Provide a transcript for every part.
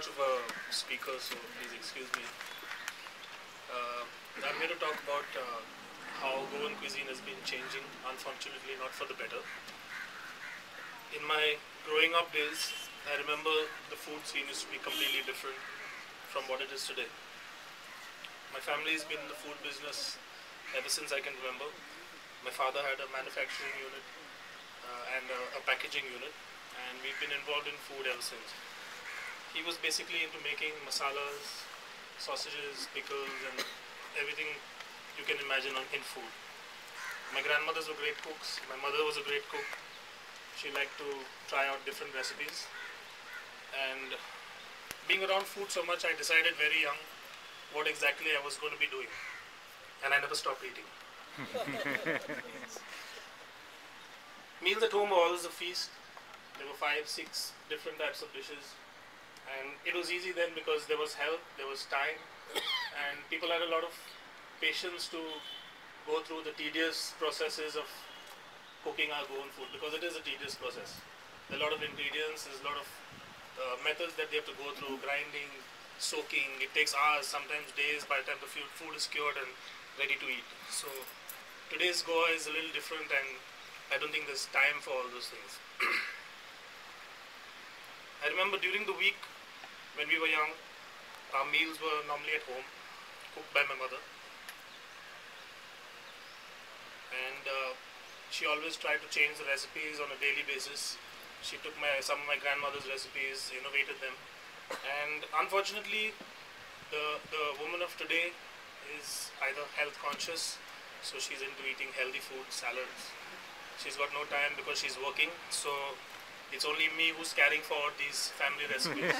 much of a speaker, so please excuse me. I'm here to talk about how Goan cuisine has been changing, unfortunately not for the better. In my growing up days, I remember the food scene used to be completely different from what it is today. My family has been in the food business ever since I can remember. My father had a manufacturing unit and a packaging unit, and we've been involved in food ever since. He was basically into making masalas, sausages, pickles, and everything you can imagine in food. My grandmothers were great cooks. My mother was a great cook. She liked to try out different recipes. And being around food so much, I decided very young what exactly I was going to be doing. And I never stopped eating. Meals at home were always a feast. There were 5, 6 different types of dishes. And it was easy then because there was help, there was time, and people had a lot of patience to go through the tedious processes of cooking our own food, because it is a tedious process. There are a lot of ingredients, there's a lot of methods that they have to go through, grinding, soaking. It takes hours, sometimes days by the time the food is cured and ready to eat. So today's Goa is a little different, and I don't think there's time for all those things. I remember during the week when we were young, our meals were normally at home, cooked by my mother. And she always tried to change the recipes on a daily basis. She took some of my grandmother's recipes, innovated them. And unfortunately, the woman of today is either health conscious, so she's into eating healthy food, salads. She's got no time because she's working, so it's only me who's carrying forward these family recipes.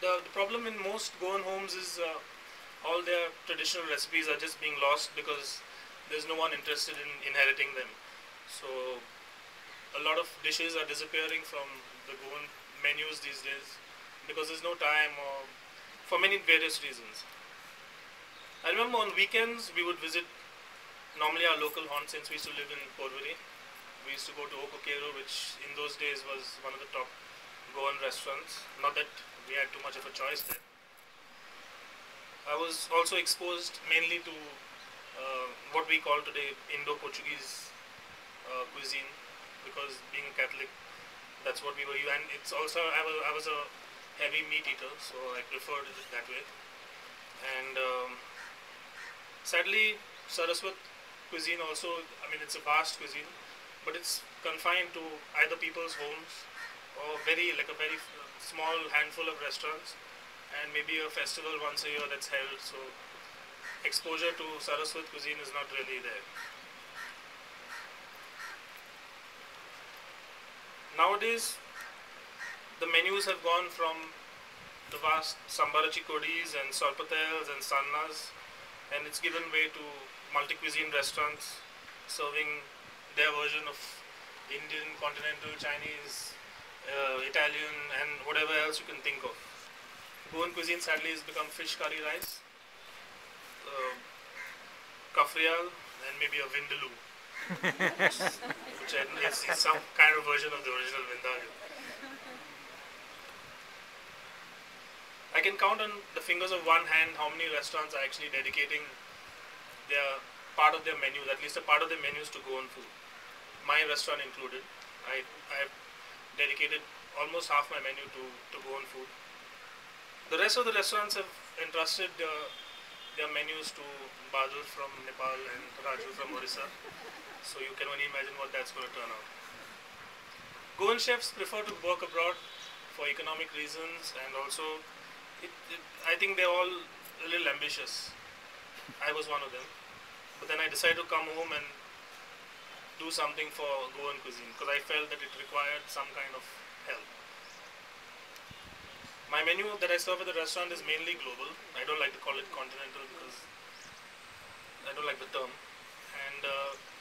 The problem in most Goan homes is all their traditional recipes are just being lost because there's no one interested in inheriting them. So a lot of dishes are disappearing from the Goan menus these days because there's no time, or for many various reasons. I remember on weekends we would visit normally our local haunt, since we used to live in Porvorim. We used to go to Okokero, which in those days was one of the top Goan restaurants. Not that we had too much of a choice there. I was also exposed mainly to what we call today Indo-Portuguese cuisine, because being a Catholic, that's what we were. And it's also, I was a heavy meat eater, so I preferred it that way. And sadly, Saraswat cuisine also, I mean, it's a vast cuisine, but it's confined to either people's homes or a very small handful of restaurants, and maybe a festival once a year that's held. So exposure to Saraswat cuisine is not really there. Nowadays, the menus have gone from the vast Sambarachi Kodis and Sorpatels and Sannas, and it's given way to multi-cuisine restaurants serving their version of Indian, continental, Chinese, Italian, and whatever else you can think of. Goan cuisine sadly has become fish curry rice, kafrial, and maybe a vindaloo, which is some kind of version of the original vindaloo. I can count on the fingers of one hand how many restaurants are actually dedicating their part of their menus, at least a part of their menus, to Goan food. My restaurant included. I have dedicated almost half my menu to Goan food. The rest of the restaurants have entrusted their menus to Badal from Nepal and Raju from Orissa. So you can only imagine what that's going to turn out. Goan chefs prefer to work abroad for economic reasons, and also I think they're all a little ambitious. I was one of them. But then I decided to come home and do something for Goan cuisine, because I felt that it required some kind of help. My menu that I serve at the restaurant is mainly global. I don't like to call it continental because I don't like the term. And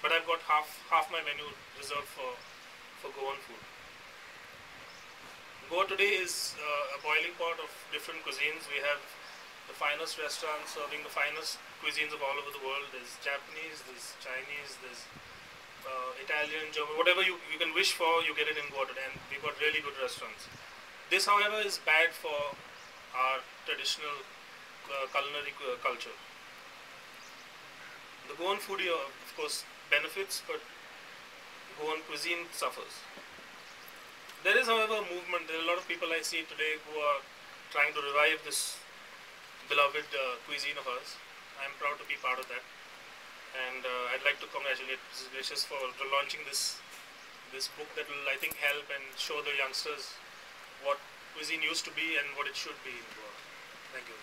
but I've got half my menu reserved for Goan food. Goa today is a boiling pot of different cuisines. We have the finest restaurants serving the finest cuisines of all over the world. There's Japanese, there's Chinese, there's Italian, German, whatever you can wish for, you get it in Goa today, and we've got really good restaurants. This, however, is bad for our traditional culinary culture. The Goan foodie, of course, benefits, but Goan cuisine suffers. There is, however, a movement. There are a lot of people I see today who are trying to revive this beloved cuisine of ours. I'm proud to be part of that, and I'd like to congratulate Mrs. Gracias for launching this book that will, I think, help and show the youngsters what cuisine used to be and what it should be in Goa. Thank you.